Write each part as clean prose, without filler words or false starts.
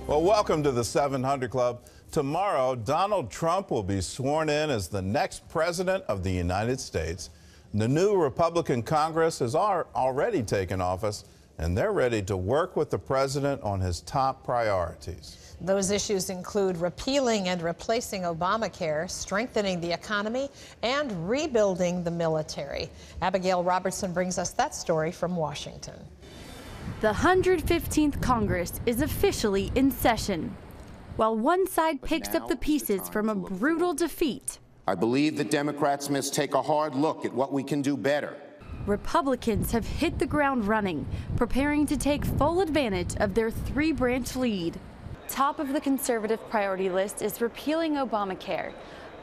Well, welcome to the 700 Club. Tomorrow, Donald Trump will be sworn in as the next president of the United States. The new Republican Congress has already taken office, and they're ready to work with the president on his top priorities. Those issues include repealing and replacing Obamacare, strengthening the economy, and rebuilding the military. Abigail Robertson brings us that story from Washington. The 115th Congress is officially in session, while one side picks up the pieces from a brutal defeat. I believe that Democrats must take a hard look at what we can do better. Republicans have hit the ground running, preparing to take full advantage of their three-branch lead. Top of the conservative priority list is repealing Obamacare.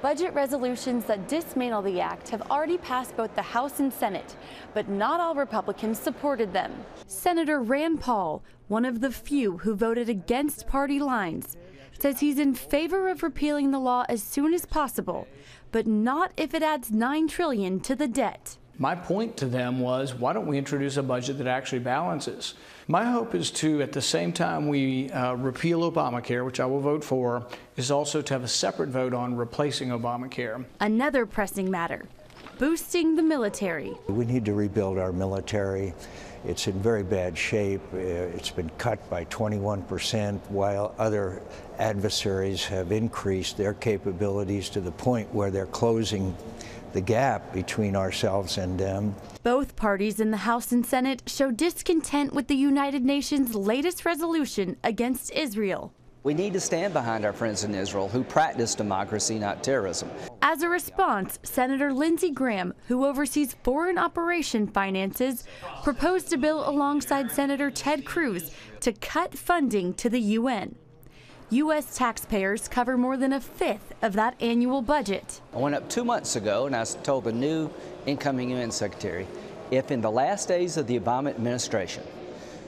Budget resolutions that dismantle the act have already passed both the House and Senate, but not all Republicans supported them. Senator Rand Paul, one of the few who voted against party lines, says he's in favor of repealing the law as soon as possible, but not if it adds $9 trillion to the debt. My point to them was, why don't we introduce a budget that actually balances? My hope is to, at the same time we repeal Obamacare, which I will vote for, is also to have a separate vote on replacing Obamacare. Another pressing matter, boosting the military. We need to rebuild our military. It's in very bad shape. It's been cut by 21%, while other adversaries have increased their capabilities to the point where they're closing the gap between ourselves and them. Both parties in the House and Senate show discontent with the United Nations' latest resolution against Israel. We need to stand behind our friends in Israel who practice democracy, not terrorism. As a response, Senator Lindsey Graham, who oversees foreign operation finances, proposed a bill alongside Senator Ted Cruz to cut funding to the UN. U.S. taxpayers cover more than a fifth of that annual budget. I went up 2 months ago and I told the new incoming UN Secretary, if in the last days of the Obama administration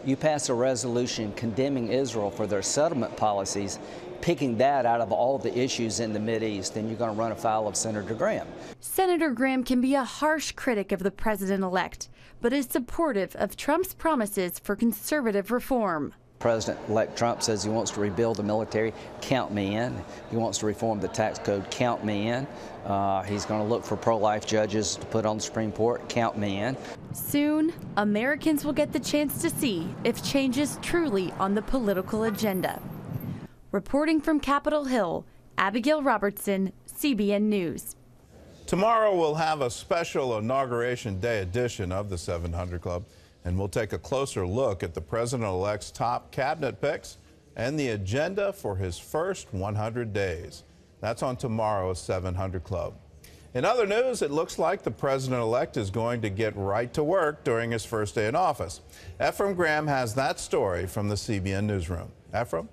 you pass a resolution condemning Israel for their settlement policies, picking that out of all the issues in the Mideast, then you're going to run afoul of Senator Graham. Senator Graham can be a harsh critic of the president-elect, but is supportive of Trump's promises for conservative reform. President-elect Trump says he wants to rebuild the military. Count me in. He wants to reform the tax code. Count me in. He's going to look for pro-life judges to put on the Supreme Court. Count me in. Soon, Americans will get the chance to see if change is truly on the political agenda. Reporting from Capitol Hill, Abigail Robertson, CBN News. Tomorrow we'll have a special Inauguration Day edition of the 700 Club, and we'll take a closer look at the president-elect's top cabinet picks and the agenda for his first 100 days. That's on tomorrow's 700 Club. In other news, it looks like the president-elect is going to get right to work during his first day in office. Ephraim Graham has that story from the CBN Newsroom. Ephraim?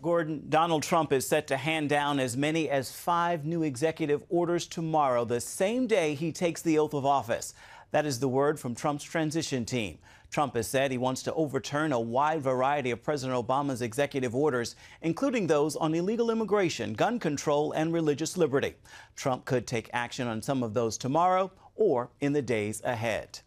Gordon, Donald Trump is set to hand down as many as 5 new executive orders tomorrow, the same day he takes the oath of office. That is the word from Trump's transition team. Trump has said he wants to overturn a wide variety of President Obama's executive orders, including those on illegal immigration, gun control, and religious liberty. Trump could take action on some of those tomorrow or in the days ahead.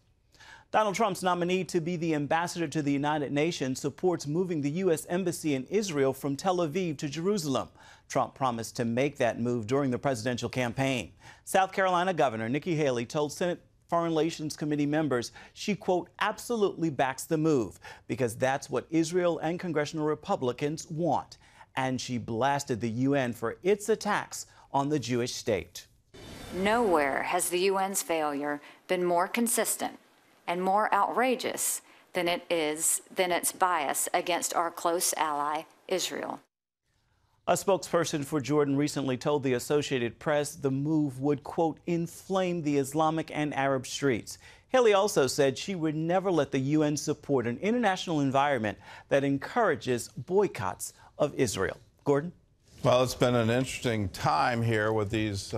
Donald Trump's nominee to be the ambassador to the United Nations supports moving the U.S. Embassy in Israel from Tel Aviv to Jerusalem. Trump promised to make that move during the presidential campaign. South Carolina Governor Nikki Haley told Senate Foreign Relations Committee members she, quote, absolutely backs the move because that's what Israel and congressional Republicans want. And she blasted the UN for its attacks on the Jewish state. Nowhere has the UN's failure been more consistent and more outrageous than its bias against our close ally, Israel. A spokesperson for Jordan recently told the Associated Press the move would, quote, inflame the Islamic and Arab streets. Haley also said she would never let the UN support an international environment that encourages boycotts of Israel. Gordon? Well, it's been an interesting time here with these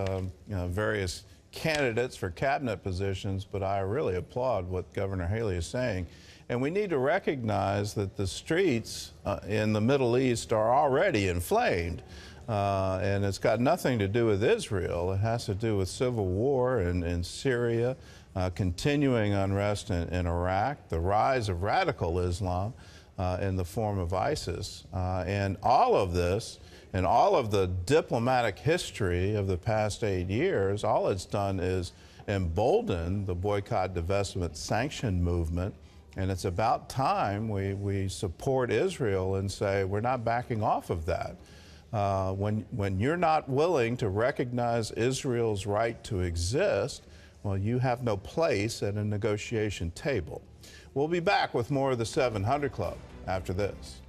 various candidates for cabinet positions, but I really applaud what Governor Haley is saying. And we need to recognize that the streets in the Middle East are already inflamed. And it's got nothing to do with Israel. It has to do with civil war in Syria, continuing unrest in Iraq, the rise of radical Islam, in the form of ISIS. And all of this, and all of the diplomatic history of the past 8 years, all it's done is embolden the boycott, divestment, sanction movement. And it's about time we support Israel and say we're not backing off of that. When you're not willing to recognize Israel's right to exist, well, you have no place at a negotiation table. We'll be back with more of the 700 Club after this.